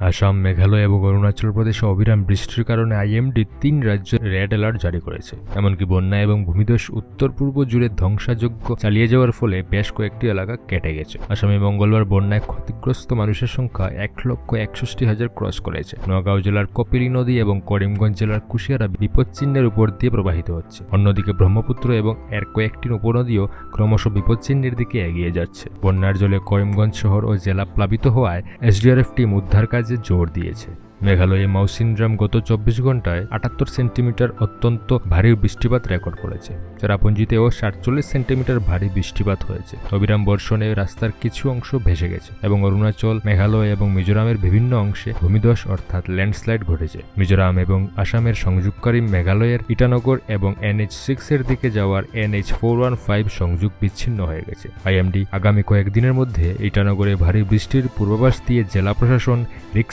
আসাম, মেঘালয় এবং অরুণাচল প্রদেশে অবিরাম বৃষ্টির কারণে আইএমডি ৩ রাজ্যে রেড অ্যালার্ট জারি করেছে। এমনকি বন্যা এবং ভূমিধস উত্তর পূর্ব জুড়ে ধ্বংসযজ্ঞ চালিয়ে যাওয়ার ফলে বেশ কয়েকটি এলাকা কেটে গেছে। আসামে মঙ্গলবার বন্যায় ক্ষতিগ্রস্ত মানুষের সংখ্যা ১,৬১,০০০ ক্রস করেছে। নোয়াগাঁও জেলার কপিলী নদী এবং করিমগঞ্জ জেলার কুশিয়ারা বিপদচিহ্নের উপর দিয়ে প্রবাহিত হচ্ছে। অন্যদিকে ব্রহ্মপুত্র এবং এর কয়েকটি উপনদীও ক্রমশ বিপদচিহ্নের দিকে এগিয়ে যাচ্ছে। বন্যার জলে করিমগঞ্জ শহর ও জেলা প্লাবিত হওয়ায় এসডিআরএফ টিম উদ্ধার কাজে জোর দিয়েছে। মেঘালয়ে মাউসিনরাম গত ২৪ ঘন্টায় ৭৮ সেন্টিমিটার অত্যন্ত ভারী বৃষ্টিপাত রেকর্ড করেছে। চেরাপুঞ্জিতেও ৪৭ সেন্টিমিটার ভারী বৃষ্টিপাত হয়েছে। অবিরাম বর্ষণে রাস্তার কিছু অংশ ভেসে গেছে এবং অরুণাচল, মেঘালয় এবং মিজোরামের বিভিন্ন অংশে ভূমিধস অর্থাৎ ল্যান্ডস্লাইড ঘটেছে। মিজোরাম এবং আসামের সংযোগকারী মেঘালয়ের ইটানগর এবং NH6 এর দিকে যাওয়ার NH415 সংযোগ বিচ্ছিন্ন হয়ে গেছে। আইএমডি আগামী কয়েকদিনের মধ্যে ইটানগরে ভারী বৃষ্টির পূর্বাভাস দিয়ে জেলা প্রশাসন রিস্ক